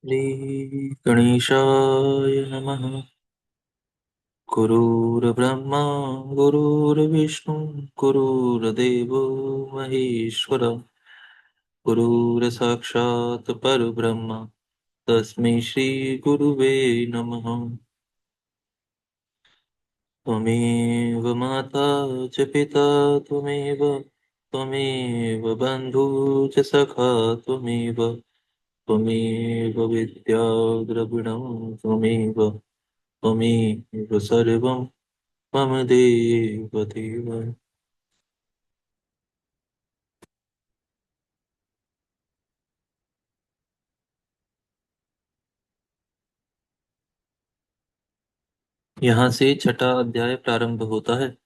श्रीगणेशाय नमः। गुरुर्ब्रह्मा गुरुर्विष्णु गुरुर्देवो महेश्वर गुरुर्साक्षात् परब्रह्म तस्मै श्रीगुरुवे नमः। त्वमेव माता च पिता त्वमेव त्वमेव बन्धु च सखा त्वमेव त्वमेव विद्या द्रविणं त्वमेव त्वमेव सर्वं मम देव देव। यहाँ से छठा अध्याय प्रारंभ होता है।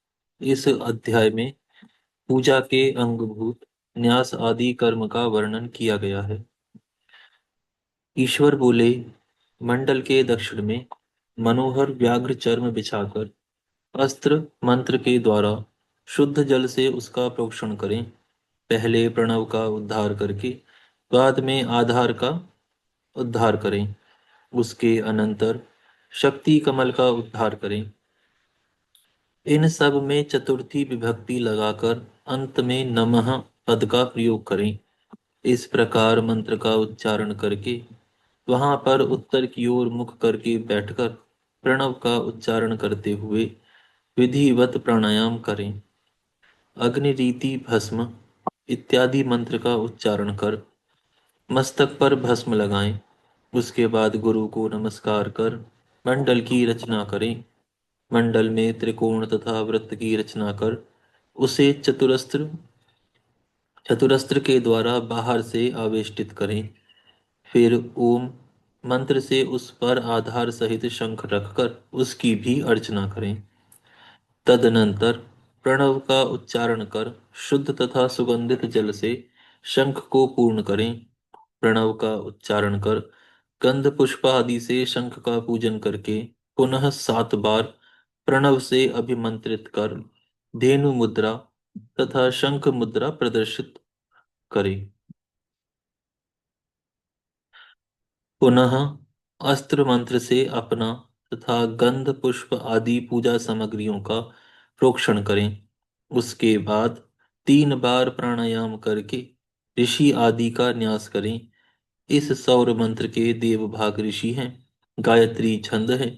इस अध्याय में पूजा के अंगभूत न्यास आदि कर्म का वर्णन किया गया है। ईश्वर बोले, मंडल के दक्षिण में मनोहर व्याघ्र चर्म बिछाकर अस्त्र मंत्र के द्वारा शुद्ध जल से उसका प्रोक्षण करें। पहले प्रणव का उद्धार करके बाद में आधार का उद्धार करें। उसके अनंतर शक्ति कमल का उद्धार करें। इन सब में चतुर्थी विभक्ति लगाकर अंत में नमः पद का प्रयोग करें। इस प्रकार मंत्र का उच्चारण करके वहां पर उत्तर की ओर मुख करके बैठकर प्रणव का उच्चारण करते हुए विधिवत प्राणायाम करें। अग्नि रीति भस्म इत्यादि मंत्र का उच्चारण कर मस्तक पर भस्म लगाएं। उसके बाद गुरु को नमस्कार कर मंडल की रचना करें। मंडल में त्रिकोण तथा वृत्त की रचना कर उसे चतुरस्र चतुरस्त्र के द्वारा बाहर से आवेष्टित करें। फिर ओम मंत्र से उस पर आधार सहित शंख रखकर उसकी भी अर्चना करें। तदनंतर प्रणव का उच्चारण कर शुद्ध तथा सुगंधित जल से शंख को पूर्ण करें। प्रणव का उच्चारण कर गंध पुष्प आदि से शंख का पूजन करके पुनः 7 बार प्रणव से अभिमंत्रित कर धेनु मुद्रा तथा शंख मुद्रा प्रदर्शित करें। पुनः अस्त्र मंत्र से अपना तथा गंध पुष्प आदि पूजा सामग्रियों का प्रोक्षण करें। उसके बाद 3 बार प्राणायाम करके ऋषि आदि का न्यास करें। इस सौर मंत्र के देवभाग ऋषि हैं, गायत्री छंद है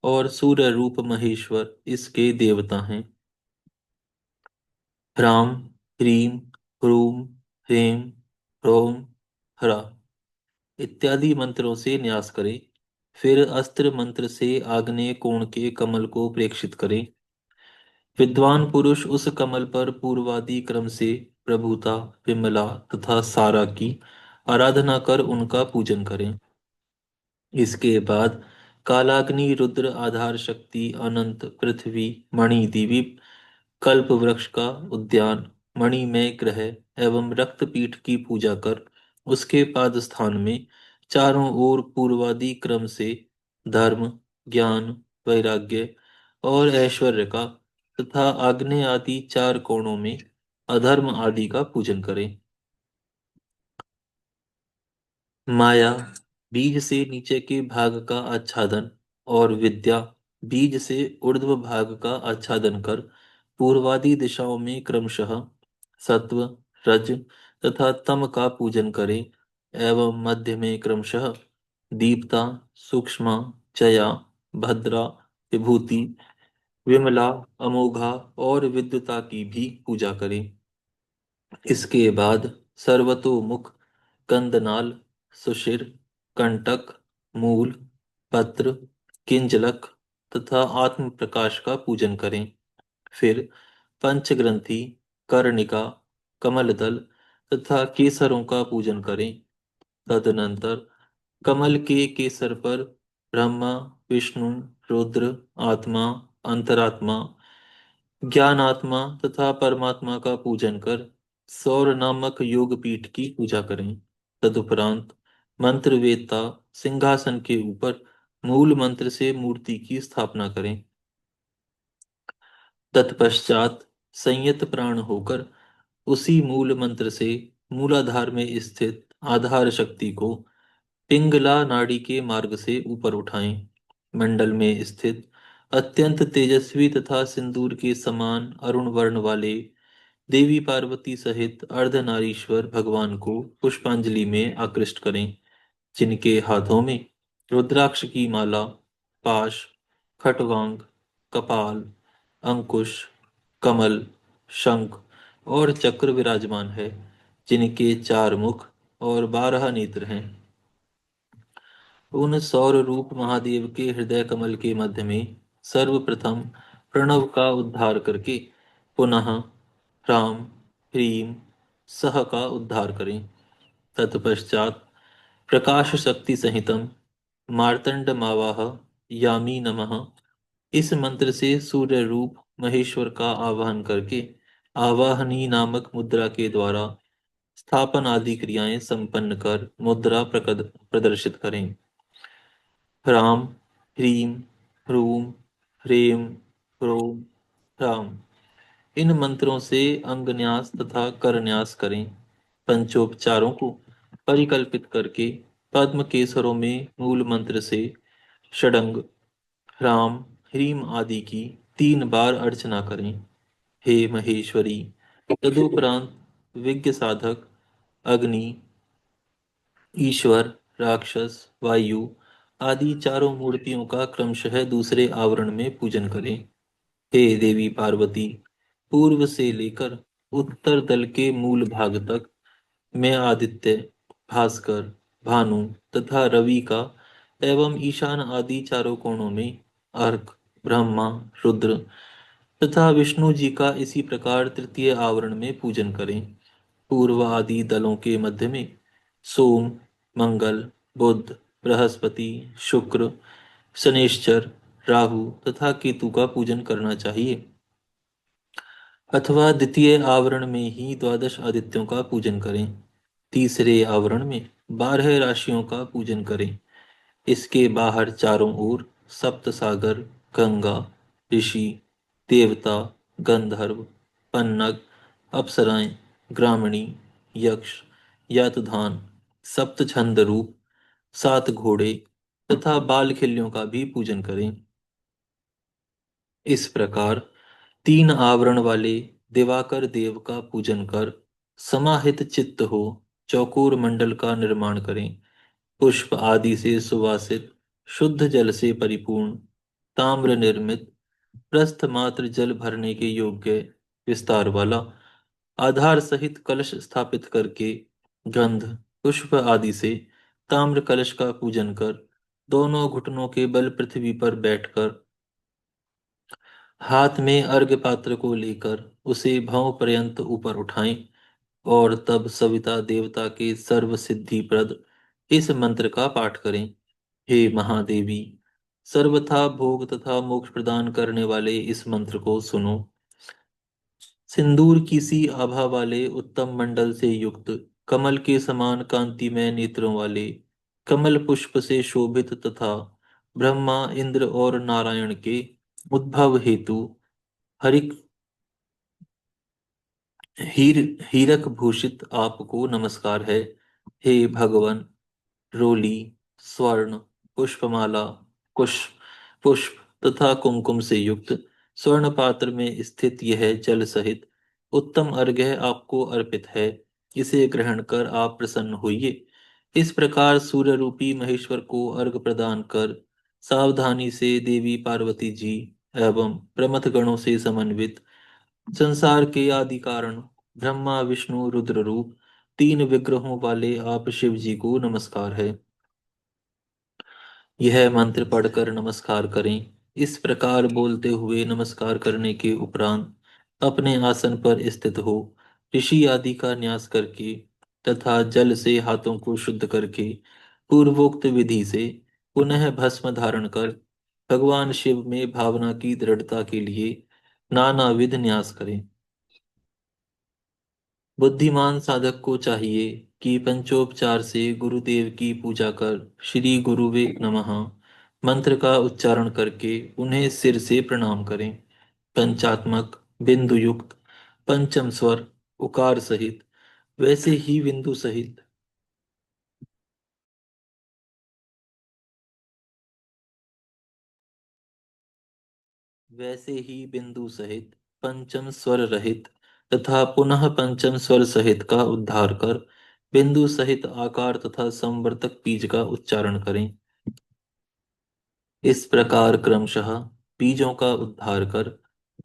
और सूर्य रूप महेश्वर इसके देवता हैं। ह्राम ह्रीं ह्रूम ह्रीं ह्रौं हरा इत्यादि मंत्रों से न्यास करें। फिर अस्त्र मंत्र से आग्नेय कोण के कमल को प्रेक्षित करें। विद्वान पुरुष उस कमल पर पूर्वादि क्रम से प्रभुता, विमला तथा सारा की आराधना कर उनका पूजन करें। इसके बाद कालाग्नि रुद्र आधार शक्ति अनंत पृथ्वी मणि द्वीप कल्प वृक्ष का उद्यान मणिमय ग्रह एवं रक्तपीठ की पूजा कर उसके पाद स्थान में चारों ओर पूर्वादि क्रम से धर्म, ज्ञान, वैराग्य और ऐश्वर्य का तथा आग्नेय आदि 4 कोणों में अधर्म आदि का पूजन करें। माया बीज से नीचे के भाग का आच्छादन और विद्या बीज से ऊर्ध्व भाग का आच्छादन कर पूर्वादि दिशाओं में क्रमशः सत्व, रज तथा तम का पूजन करें एवं मध्य में क्रमशः दीप्ता, सूक्ष्मा, जया, भद्रा, विभूति, विमला, अमोघा और विद्युता की भी पूजा करें। इसके बाद सर्वतोमुख कंदनाल, सुशिर, कंटक, मूल, पत्र, किंजलक तथा आत्म प्रकाश का पूजन करें। फिर पंचग्रंथि, कर्णिका, कमलदल तथा केसरों का पूजन करें। तदनंतर कमल के केसर पर ब्रह्मा, विष्णु, रुद्र, आत्मा, अंतरात्मा, ज्ञानात्मा तथा परमात्मा का पूजन कर सौर नामक योग पीठ की पूजा करें। तदुपरांत मंत्रवेत्ता सिंहासन के ऊपर मूल मंत्र से मूर्ति की स्थापना करें। तत्पश्चात संयत प्राण होकर उसी मूल मंत्र से मूलाधार में स्थित आधार शक्ति को पिंगला नाड़ी के मार्ग से ऊपर उठाएं। मंडल में स्थित अत्यंत तेजस्वी तथा सिंदूर के समान अरुण वर्ण वाले देवी पार्वती सहित अर्धनारीश्वर भगवान को पुष्पांजलि में आकृष्ट करें, जिनके हाथों में रुद्राक्ष की माला, पाश, खटवांग, कपाल, अंकुश, कमल, शंख और चक्र विराजमान है, जिनके 4 मुख और 12 नेत्र हैं। उन सौर रूप महादेव के हृदय कमल के मध्य में सर्वप्रथम प्रणव का उद्धार करके पुनः ह्राम ह्रीम सह का उद्धार करें। तत्पश्चात प्रकाश शक्ति सहितम मार्तंड मावाह यामी नमः इस मंत्र से सूर्य रूप महेश्वर का आवाहन करके आवाहनी नामक मुद्रा के द्वारा स्थापन आदि क्रियाएं संपन्न कर मुद्रा प्रदर्शित करें। ह्राम ह्रीम ह्रूम ह्रीम ह्रूम ह्राम इन मंत्रों से अंगन्यास तथा करन्यास करें। पंचोपचारों को परिकल्पित करके पद्म केसरों में मूल मंत्र से षडंग ह्राम ह्रीम आदि की 3 बार अर्चना करें। हे महेश्वरी, तदुपरांत विज्ञ साधक अग्नि, ईश्वर, राक्षस, वायु आदि चारों मूर्तियों का क्रमशः दूसरे आवरण में पूजन करें। हे देवी पार्वती, पूर्व से लेकर उत्तर दल के मूल भाग तक मैं आदित्य, भास्कर, भानु तथा रवि का एवं ईशान आदि चारों कोणों में अर्क, ब्रह्मा, रुद्र तथा विष्णु जी का इसी प्रकार तृतीय आवरण में पूजन करें। पूर्व आदि दलों के मध्य में सोम, मंगल, बुध, बृहस्पति, शुक्र, शनेश्चर, राहु तथा केतु का पूजन करना चाहिए, अथवा द्वितीय आवरण में ही 12 आदित्यों का पूजन करें। तीसरे आवरण में 12 राशियों का पूजन करें। इसके बाहर चारों ओर सप्त सागर, गंगा, ऋषि, देवता, गंधर्व, पन्नग, अप्सराएं, ग्रामणी, यक्ष, यातधान, सप्त छंद रूप, 7 घोड़े तथा बाल खिल्यों का भी पूजन करें। इस प्रकार 3 आवरण वाले दिवाकर देव का पूजन कर समाहित चित्त हो चौकोर मंडल का निर्माण करें। पुष्प आदि से सुवासित शुद्ध जल से परिपूर्ण ताम्र निर्मित प्रस्थ मात्र जल भरने के योग्य विस्तार वाला आधार सहित कलश स्थापित करके गंध पुष्प आदि से ताम्र कलश का पूजन कर दोनों घुटनों के बल पृथ्वी पर बैठकर हाथ में अर्घ्य पात्र को लेकर उसे भंव पर्यंत ऊपर उठाएं और तब सविता देवता के सर्व सिद्धि प्रद इस मंत्र का पाठ करें। हे महादेवी, सर्वथा भोग तथा मोक्ष प्रदान करने वाले इस मंत्र को सुनो। सिंदूर की सी आभा वाले उत्तम मंडल से युक्त कमल के समान कांतिमय नेत्रों वाले कमल पुष्प से शोभित तथा ब्रह्मा इंद्र और नारायण के उद्भव हेतु हरिक हीर हीरक भूषित आपको नमस्कार है। हे भगवन, रोली, स्वर्ण, पुष्पमाला, कुश, पुष्प तथा कुमकुम से युक्त स्वर्ण पात्र में स्थित यह जल सहित उत्तम अर्घ्य आपको अर्पित है। इसे ग्रहण कर आप प्रसन्न होइए। इस प्रकार सूर्य रूपी महेश्वर को अर्घ प्रदान कर सावधानी से देवी पार्वती जी एवं प्रमथ गणों से समन्वित संसार के आदि कारण ब्रह्मा विष्णु रुद्र रूप 3 विग्रहों वाले आप शिव जी को नमस्कार है। यह मंत्र पढ़कर नमस्कार करें। इस प्रकार बोलते हुए नमस्कार करने के उपरांत अपने आसन पर स्थित हो ऋषि आदि का न्यास करके तथा जल से हाथों को शुद्ध करके पूर्वोक्त विधि से पुनः भस्म धारण कर भगवान शिव में भावना की दृढ़ता के लिए नानाविध न्यास करें। बुद्धिमान साधक को चाहिए कि पंचोपचार से गुरुदेव की पूजा कर श्री गुरुवे नमः मंत्र का उच्चारण करके उन्हें सिर से प्रणाम करें। पंचात्मक बिंदु युक्त पंचम स्वर उकार सहित वैसे ही बिंदु सहित वैसे ही बिंदु सहित पंचम स्वर रहित तथा पुनः पंचम स्वर सहित का उद्धार कर बिंदु सहित आकार तथा संवर्तक बीज का उच्चारण करें। इस प्रकार क्रमशः बीजों का उद्धार कर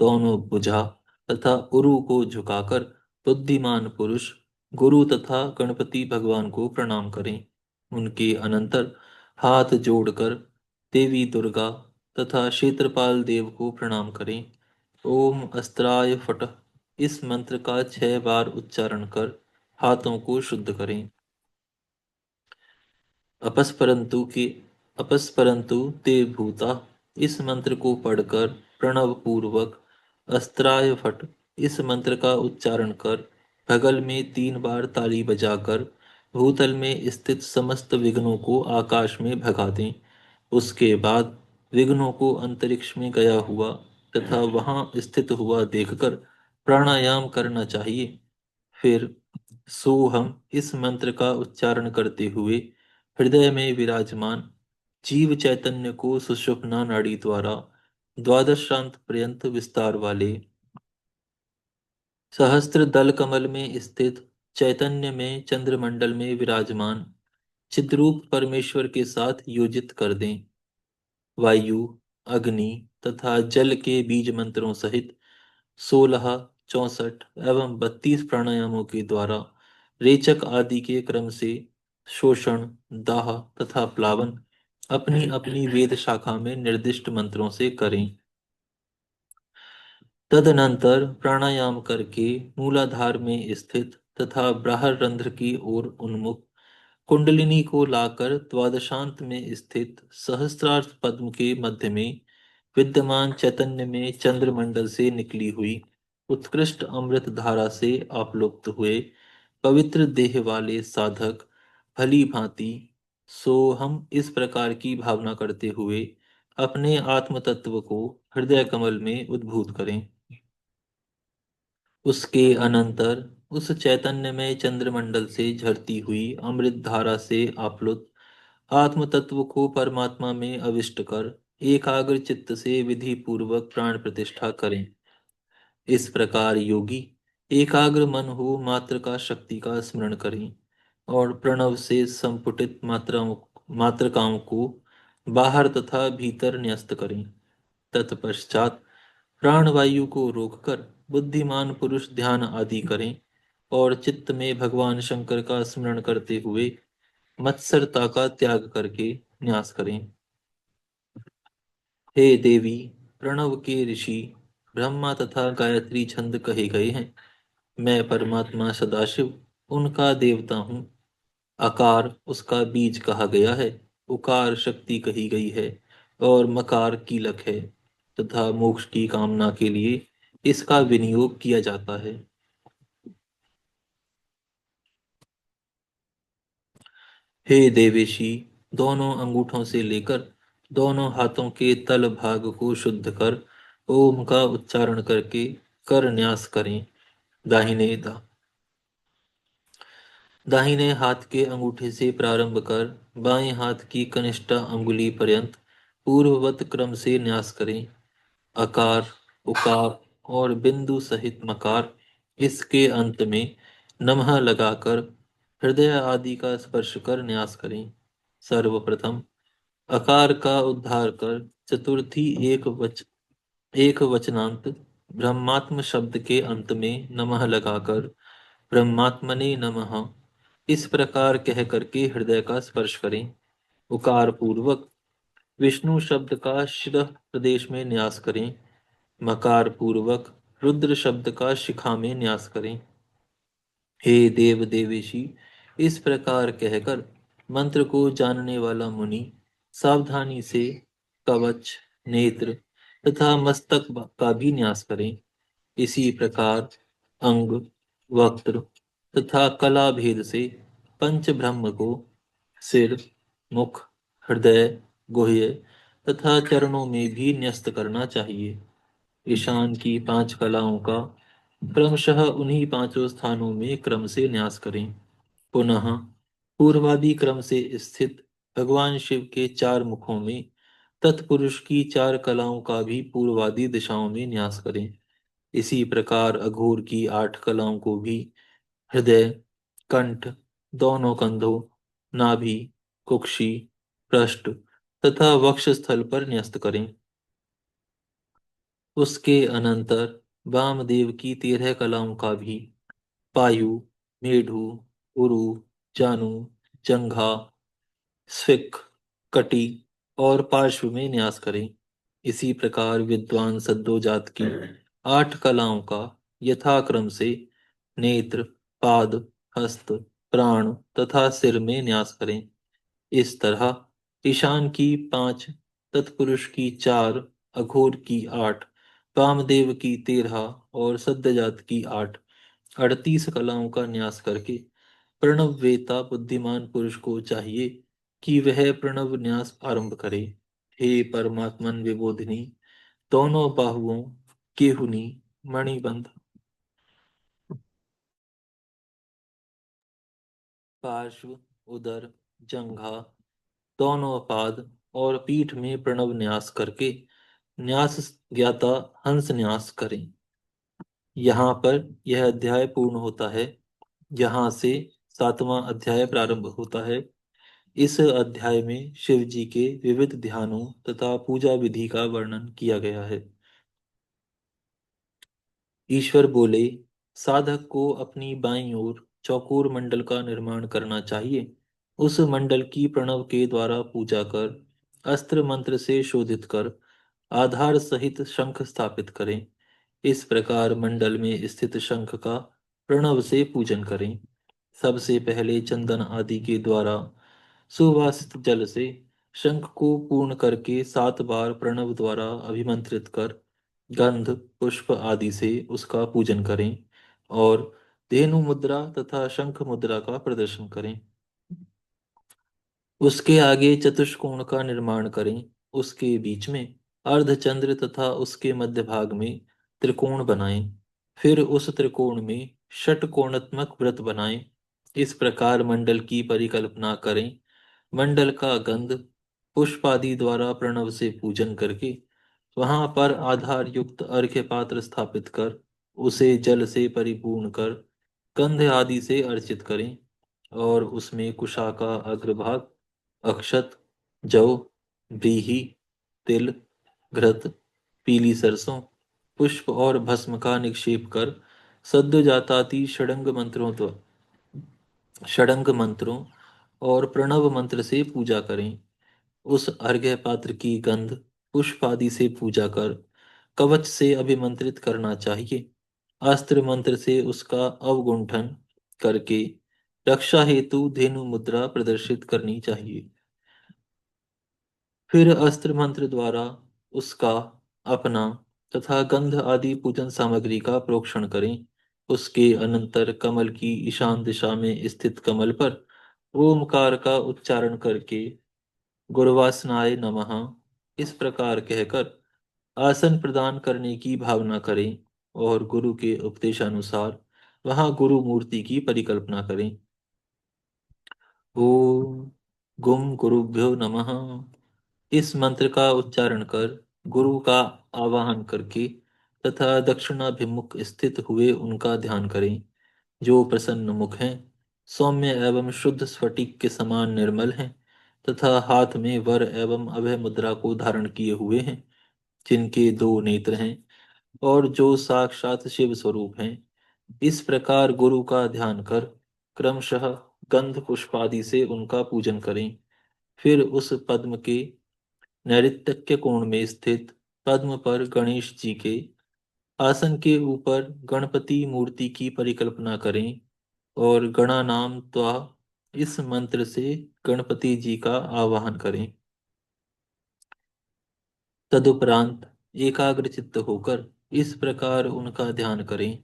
दोनों भुजा तथा उरु को झुकाकर बुद्धिमान पुरुष गुरु तथा गणपति भगवान को प्रणाम करें। उनके अनंतर हाथ जोड़कर देवी दुर्गा तथा क्षेत्रपाल देव को प्रणाम करें। ओम अस्त्राय फट इस मंत्र का 6 बार उच्चारण कर हाथों को शुद्ध करें। अपस्फरन्तु के अपस्फरन्तु ते भूता इस मंत्र को पढ़कर प्रणव पूर्वक अस्त्राय फट इस मंत्र का उच्चारण कर बगल में 3 बार ताली बजाकर भूतल में स्थित समस्त विघ्नों को आकाश में भगा दें। उसके बाद विघ्नों को अंतरिक्ष में गया हुआ तथा वहां स्थित हुआ देखकर प्राणायाम करना चाहिए। फिर सोहम इस मंत्र का उच्चारण करते हुए हृदय में विराजमान जीव चैतन्य को सुषुप्ना नाड़ी द्वारा द्वादशांत पर्यंत विस्तार वाले सहस्त्र दल कमल में स्थित चैतन्य में चंद्रमंडल में विराजमान चिद्रूप परमेश्वर के साथ योजित कर दें। वायु, अग्नि तथा जल के बीज मंत्रों सहित 16, 64 एवं 32 प्राणायामों के द्वारा रेचक आदि के क्रम से शोषण, दाह तथा प्लावन अपनी अपनी वेद शाखा में निर्दिष्ट मंत्रों से करें। तदनंतर प्राणायाम करके मूलाधार में स्थित तथा ब्राह्मण रंध्र की ओर उन्मुख कुंडलिनी को लाकर द्वादशांत में स्थित सहस्त्रार्थ पद्म के मध्य में विद्यमान चैतन्य में चंद्रमंडल से निकली हुई उत्कृष्ट अमृत धारा से आप्लुप्त हुए पवित्र देह वाले साधक भली भांति सो हम इस प्रकार की भावना करते हुए अपने आत्म तत्व को हृदय कमल में उद्भूत करें। उसके अनंतर उस चैतन्य में चंद्रमंडल से झरती हुई अमृत धारा से आप्लुत आत्म तत्व को परमात्मा में अविष्ट कर एकाग्र चित्त से विधि पूर्वक प्राण प्रतिष्ठा करें। इस प्रकार योगी एकाग्र मन हो मात्र का शक्ति का स्मरण करें और प्रणव से संपुटित मात्रकाओं को बाहर तथा भीतर न्यस्त करें। तत्पश्चात प्राणवायु को रोककर बुद्धिमान पुरुष ध्यान आदि करें और चित्त में भगवान शंकर का स्मरण करते हुए मत्सरता का त्याग करके न्यास करें। हे देवी, प्रणव के ऋषि ब्रह्मा तथा गायत्री छंद कहे गए हैं। मैं परमात्मा सदाशिव उनका देवता हूँ। अकार उसका बीज कहा गया है, उकार शक्ति कही गई है और मकार कीलक है तथा मोक्ष की कामना के लिए इसका विनियोग किया जाता है। हे देवेशी, दोनों अंगूठों से लेकर दोनों हाथों के तल भाग को शुद्ध कर ओम का उच्चारण करके कर न्यास करें। दाहिने दा दाहिने हाथ के अंगूठे से प्रारंभ कर बाएं हाथ की कनिष्ठ अंगुली पर्यंत पूर्ववत क्रम से न्यास करें। अकार, उकार और बिंदु सहित मकार इसके अंत में नमः लगाकर हृदय आदि का स्पर्श कर न्यास करें। सर्वप्रथम अकार का उद्धार कर चतुर्थी एक वचनांत ब्रह्मात्म शब्द के अंत में नमः लगाकर ब्रह्मात्मने नमः इस प्रकार कह करके हृदय का स्पर्श करें। उकार पूर्वक विष्णु शब्द का शिरः प्रदेश में न्यास करें। मकार पूर्वक रुद्र शब्द का शिखा में न्यास करें। हे देव देवेशी, इस प्रकार कहकर मंत्र को जानने वाला मुनि सावधानी से कवच, नेत्र तथा मस्तक का भी न्यास करें। इसी प्रकार अंग, वक्त्र तथा कला भेद से पंच ब्रह्म को सिर, मुख, हृदय, गुह्य तथा चरणों में भी न्यस्त करना चाहिए। ईशान की 5 कलाओं का क्रमशः उन्हीं 5 स्थानों में क्रम से न्यास करें। पुनः पूर्वादि क्रम से स्थित भगवान शिव के 4 मुखों में तत्पुरुष की 4 कलाओं का भी पूर्वादि दिशाओं में न्यास करें। इसी प्रकार अघोर की 8 कलाओं को भी हृदय, कंठ, दोनों कंधों, नाभि, कुक्षि, पृष्ठ तथा वक्ष स्थल पर न्यस्त करें। उसके अनंतर वामदेव की 13 कलाओं का भी पायु, मेढु, उरु, जानु, जंघा, स्फिक, कटी और पार्श्व में न्यास करें। इसी प्रकार विद्वान सद्योजात की 8 कलाओं का यथाक्रम से नेत्र, पाद, हस्त, प्राण तथा सिर में न्यास करें। इस तरह ईशान की 5, तत्पुरुष की 4, अघोर की 8, वामदेव की 13 और सद्यजात की 8, 38 कलाओं का न्यास करके प्रणव वेता बुद्धिमान पुरुष को चाहिए कि वह प्रणव न्यास आरंभ करे। हे परमात्मन विबोधिनी, दोनों बाहुओं, केहुनी, मणिबंध, पार्श्व, उदर, जंघा, दोनों पाद और पीठ में प्रणव न्यास करके न्यास ज्ञाता हंस न्यास करें। यहाँ पर यह अध्याय पूर्ण होता है। यहाँ से 7वां अध्याय प्रारंभ होता है। इस अध्याय में शिव जी के विविध ध्यानों तथा पूजा विधि का वर्णन किया गया है। ईश्वर बोले, साधक को अपनी बाईं ओर चौकोर मंडल का निर्माण करना चाहिए। उस मंडल की प्रणव के द्वारा पूजा कर अस्त्र मंत्र से शोधित कर आधार सहित शंख स्थापित करें। इस प्रकार मंडल में स्थित शंख का प्रणव से पूजन करें। सबसे पहले चंदन आदि के द्वारा सुवासित जल से शंख को पूर्ण करके 7 बार प्रणव द्वारा अभिमंत्रित कर गंध पुष्प आदि से उसका पूजन करें और धेनु मुद्रा तथा शंख मुद्रा का प्रदर्शन करें। उसके आगे चतुष्कोण का निर्माण करें। उसके बीच में अर्धचंद्र तथा उसके मध्य भाग में त्रिकोण बनाएं। फिर उस त्रिकोण में षटकोणात्मक वृत्त बनाएं। इस प्रकार मंडल की परिकल्पना करें। मंडल का गंध पुष्प आदि द्वारा प्रणव से पूजन करके वहां पर आधार युक्त अर्घ्य पात्र स्थापित कर उसे जल से परिपूर्ण कर गंध आदि से अर्चित करें और उसमें कुशा का अग्रभाग, अक्षत, जौ, व्रीहि, तिल, घृत, पीली सरसों, पुष्प और भस्म का निक्षेप कर सद्योजातादि षडंग मंत्रों और प्रणव मंत्र से पूजा करें। उस अर्घ्य पात्र की गंध पुष्प आदि से पूजा कर कवच से अभिमंत्रित करना चाहिए। अस्त्र मंत्र से उसका अवगुंठन करके रक्षा हेतु धेनु मुद्रा प्रदर्शित करनी चाहिए। फिर अस्त्र मंत्र द्वारा उसका अपना तथा गंध आदि पूजन सामग्री का प्रोक्षण करें। उसके अनंतर कमल की ईशान दिशा में स्थित कमल पर ओमकार का उच्चारण करके गुरुवासनाय नमः इस प्रकार कहकर आसन प्रदान करने की भावना करें और गुरु के उपदेशानुसार वहां गुरु मूर्ति की परिकल्पना करें। ओम गुम गुरुभ्यो नमः इस मंत्र का उच्चारण कर गुरु का आवाहन करके तथा दक्षिणाभिमुख स्थित हुए उनका ध्यान करें, जो प्रसन्न मुख हैं, सौम्य एवं शुद्ध स्फटिक के समान निर्मल हैं तथा हाथ में वर एवं अभय मुद्रा को धारण किए हुए हैं, जिनके 2 नेत्र हैं और जो साक्षात शिव स्वरूप हैं। इस प्रकार गुरु का ध्यान कर क्रमशः गंध पुष्प आदि से उनका पूजन करें। फिर उस पद्म के नैऋत्य कोण में स्थित पद्म पर गणेश जी के आसन के ऊपर गणपति मूर्ति की परिकल्पना करें और गणानाम त्वा इस मंत्र से गणपति जी का आवाहन करें। तदुपरांत एकाग्र चित्त होकर इस प्रकार उनका ध्यान करें।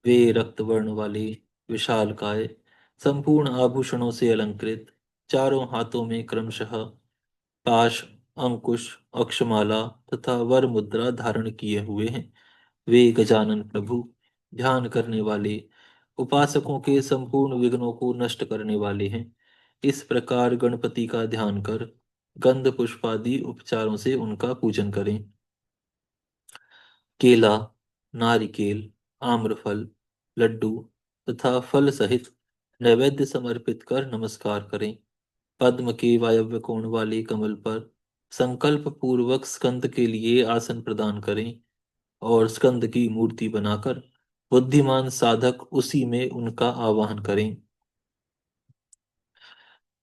वे रक्त वर्ण वाले, विशालकाय, संपूर्ण आभूषणों से अलंकृत, चारों हाथों में क्रमशः पाश, अंकुश, अक्षमाला तथा वर मुद्रा धारण किए हुए हैं। वे गजानन प्रभु, ध्यान करने वाले, उपासकों के संपूर्ण विघ्नों को नष्ट करने वाले हैं। इस प्रकार गणपति का ध्यान कर गंध पुष्पादि उपचारों से उनका पूजन करें। केला, नारिकेल, आम्रफल, लड्डू तथा फल सहित नैवेद्य समर्पित कर नमस्कार करें। पद्म के वायव्य कोण वाले कमल पर संकल्प पूर्वक स्कंद के लिए आसन प्रदान करें और स्कंद की मूर्ति बनाकर बुद्धिमान साधक उसी में उनका आवाहन करें।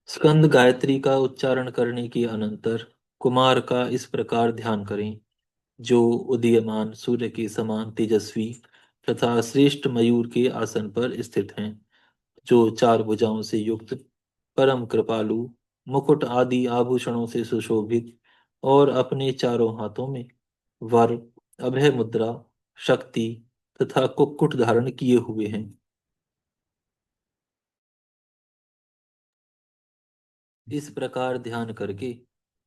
स्कंद गायत्री का उच्चारण करने के अनंतर कुमार का इस प्रकार ध्यान करें। जो उदीयमान सूर्य के समान तेजस्वी तथा श्रेष्ठ मयूर के आसन पर स्थित हैं, जो चार भुजाओं से युक्त, परम कृपालु, मुकुट आदि आभूषणों से सुशोभित और अपने चारों हाथों में वर, अभय मुद्रा, शक्ति तथा कुक्कुट धारण किए हुए हैं। इस प्रकार ध्यान करके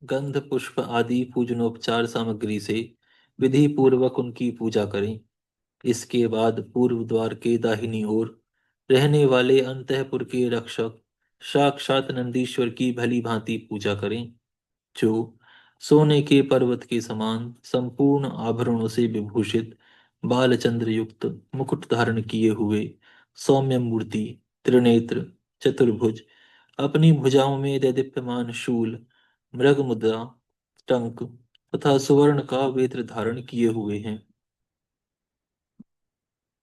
गंध पुष्प आदि पूजनोपचार सामग्री से विधि पूर्वक उनकी पूजा करें। इसके बाद पूर्व द्वार के दाहिनी ओर रहने वाले अंतःपुर के रक्षक साक्षात नंदीश्वर की भली भांति पूजा करें, जो सोने के पर्वत के समान संपूर्ण आभरणों से विभूषित, बालचंद्र युक्त, मुकुट धारण किए हुए, सौम्य मूर्ति, त्रिनेत्र, चतुर्भुज, अपनी भुजाओं में दैदीप्यमान शूल, मृग मुद्रा, टंक तथा सुवर्ण का वेत्र धारण किए हुए हैं।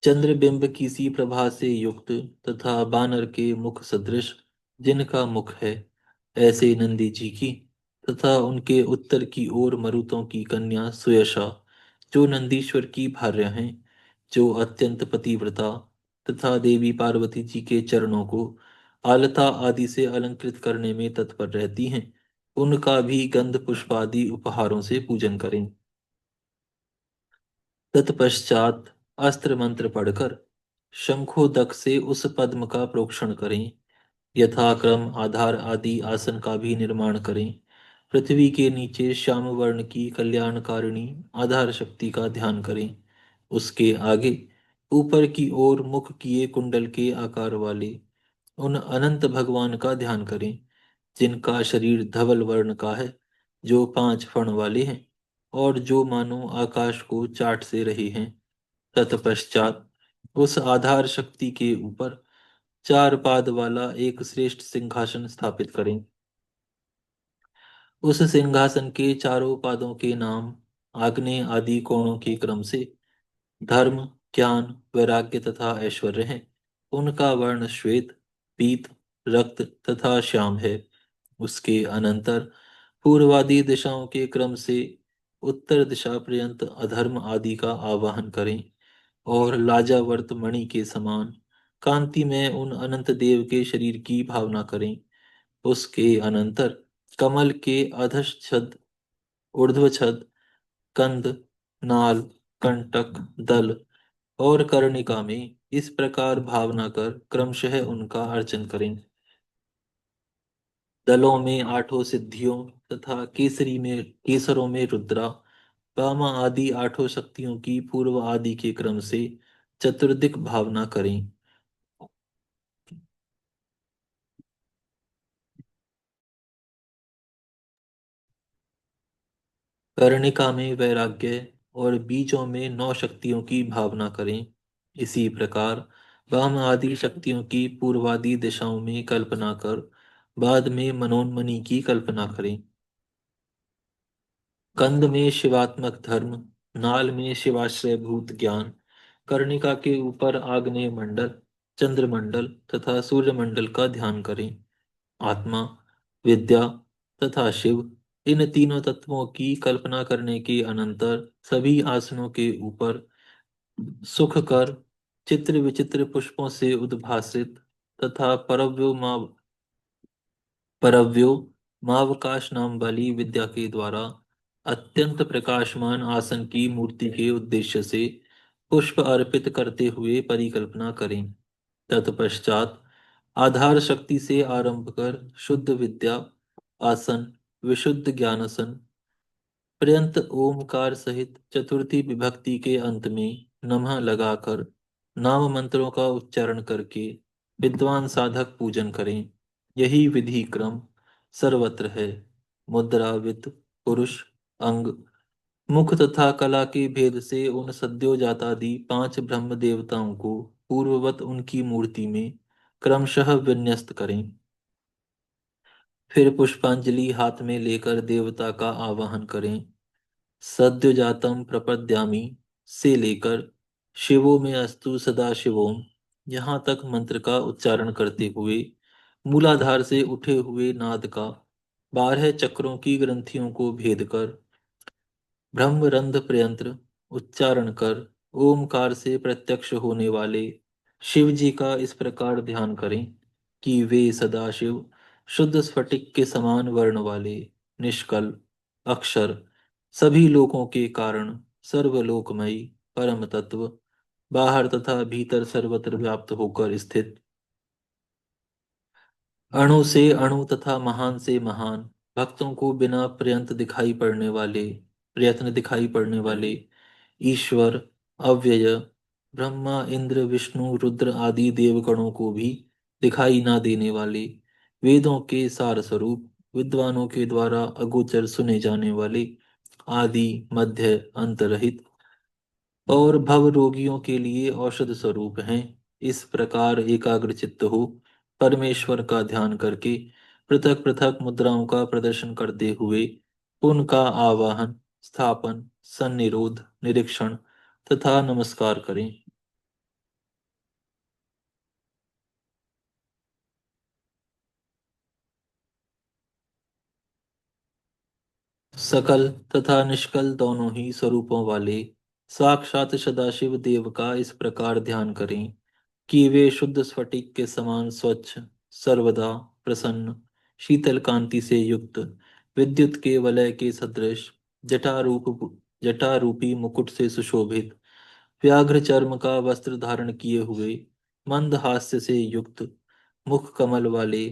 चंद्रबिंब की सी प्रभा से युक्त तथा बानर के मुख सदृश जिनका मुख है, ऐसे नंदी जी की तथा उनके उत्तर की ओर मरुतों की कन्या सुयशा, जो नंदीश्वर की भार्य हैं, जो अत्यंत पतिव्रता तथा देवी पार्वती जी के चरणों को आलता आदि से अलंकृत करने में तत्पर रहती हैं, उनका भी गंध पुष्पादि उपहारों से पूजन करें। तत्पश्चात अस्त्र मंत्र पढ़कर शंखोदक से उस पद्म का प्रोक्षण करें। यथाक्रम आधार आदि आसन का भी निर्माण करें। पृथ्वी के नीचे श्याम वर्ण की कल्याणकारिणी आधार शक्ति का ध्यान करें। उसके आगे ऊपर की ओर मुख किए कुंडल के आकार वाले उन अनंत भगवान का ध्यान करें, जिनका शरीर धवल वर्ण का है, जो पांच फण वाले हैं और जो मानो आकाश को चाट से रहे हैं। तत्पश्चात उस आधार शक्ति के ऊपर चार पाद वाला एक श्रेष्ठ सिंहासन स्थापित करें। उस सिंहासन के चारों पादों के नाम आग्नेय आदि कोणों के क्रम से धर्म, ज्ञान, वैराग्य तथा ऐश्वर्य हैं। उनका वर्ण श्वेत, पीत, रक्त तथा श्याम है। उसके अनंतर पूर्वादि दिशाओं के क्रम से उत्तर दिशा पर्यंत अधर्म आदि का आवाहन करें और लाजावर्त मणि के समान कांति में उन अनंत देव के शरीर की भावना करें। उसके अनंतर कमल के अधश्छद, ऊर्ध्वछद, कंद, नाल, कंटक, दल और कर्णिका में इस प्रकार भावना कर क्रमशः उनका अर्चन करें। दलों में आठों सिद्धियों तथा केसरों में रुद्रा, वामा आदि आठों शक्तियों की पूर्व आदि के क्रम से चतुर्दिक भावना करें। कर्णिका में वैराग्य और बीजों में नौ शक्तियों की भावना करें। इसी प्रकार वाम आदि शक्तियों की पूर्वादि दिशाओं में कल्पना कर बाद में मनोन्मणि की कल्पना करें। कंद में शिवात्मक धर्म, नाल में शिवाश्रय भूत ज्ञान, कर्णिका के ऊपर आग्नेय मंडल, चंद्रमंडल तथा सूर्यमंडल का ध्यान करें। आत्मा, विद्या तथा शिव, इन तीनों तत्वों की कल्पना करने के अनंतर सभी आसनों के ऊपर सुख कर चित्र विचित्र पुष्पों से उद्भासित तथा परव्यो मावकाश नाम वाली विद्या के द्वारा अत्यंत प्रकाशमान आसन की मूर्ति के उद्देश्य से पुष्प अर्पित करते हुए परिकल्पना करें। तत्पश्चात आधार शक्ति से आरंभ कर शुद्ध विद्या आसन, विशुद्ध ज्ञानासन पर्यंत ओमकार सहित चतुर्थी विभक्ति के अंत में नमः लगाकर नाम मंत्रों का उच्चारण करके विद्वान साधक पूजन करें। यही विधि क्रम सर्वत्र है। मुद्रा, वित्त, पुरुष, अंग, मुख तथा कला के भेद से उन सद्योजातादि 5 ब्रह्म देवताओं को पूर्ववत उनकी मूर्ति में क्रमशः विन्यस्त करें। फिर पुष्पांजलि हाथ में लेकर देवता का आवाहन करें। सद्योजातम प्रपद्यामि से लेकर शिवो में अस्तु सदा शिवोम यहाँ तक मंत्र का उच्चारण करते हुए मूलाधार से उठे हुए नाद का 12 चक्रों की ग्रंथियों को भेद कर ब्रह्मरंध्र पर्यंत उच्चारण कर ओमकार से प्रत्यक्ष होने वाले शिव जी का इस प्रकार ध्यान करें कि वे सदाशिव शुद्ध स्फटिक के समान वर्ण वाले, निष्कल, अक्षर, सभी लोकों के कारण, सर्वलोकमयी, परम तत्व, बाहर तथा भीतर सर्वत्र व्याप्त होकर स्थित, अणु से अणु तथा महान से महान, भक्तों को बिना प्रयत्न दिखाई पड़ने वाले ईश्वर, अव्यय, ब्रह्मा, इंद्र, विष्णु, रुद्र आदि देवगणों को भी दिखाई ना देने वाले, वेदों के सार स्वरूप, विद्वानों के द्वारा अगोचर सुने जाने वाले, आदि मध्य अंतरहित और भव रोगियों के लिए औषध स्वरूप हैं। इस प्रकार एकाग्रचित्त हो परमेश्वर का ध्यान करके पृथक पृथक मुद्राओं का प्रदर्शन करते हुए उनका आवाहन, स्थापन, सन्निरोध, निरीक्षण तथा नमस्कार करें। सकल तथा निष्कल दोनों ही स्वरूपों वाले साक्षात सदाशिव देव का इस प्रकार ध्यान करें कि वे शुद्ध स्फटिक के समान स्वच्छ, सर्वदा प्रसन्न, शीतल कांति से युक्त, विद्युत के वलय के सदृश, जटा रूपी मुकुट से सुशोभित, व्याघ्र चर्म का वस्त्र धारण किए हुए, मंद हास्य से युक्त, मुख कमल वाले,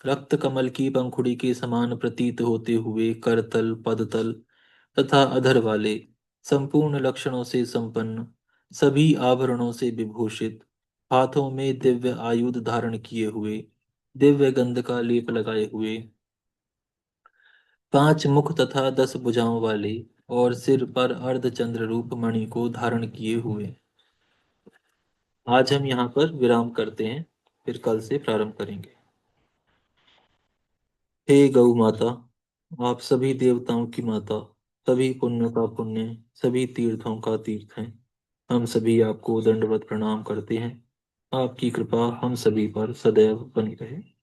रक्त कमल की पंखुड़ी के समान प्रतीत होते हुए करतल, पदतल तथा अधर वाले, संपूर्ण लक्षणों से संपन्न, सभी आभरणों से विभूषित, हाथों में दिव्य आयुध धारण किए हुए, दिव्य गंध का लेप लगाए हुए, 5 मुख तथा 10 भुजाओं वाले और सिर पर अर्धचंद्र रूप मणि को धारण किए हुए। आज हम यहाँ पर विराम करते हैं, फिर कल से प्रारंभ करेंगे। हे गौ माता, आप सभी देवताओं की माता, सभी पुण्य का पुण्य, सभी तीर्थों का तीर्थ हैं। हम सभी आपको दंडवत प्रणाम करते हैं। आपकी कृपा हम सभी पर सदैव बनी रहे।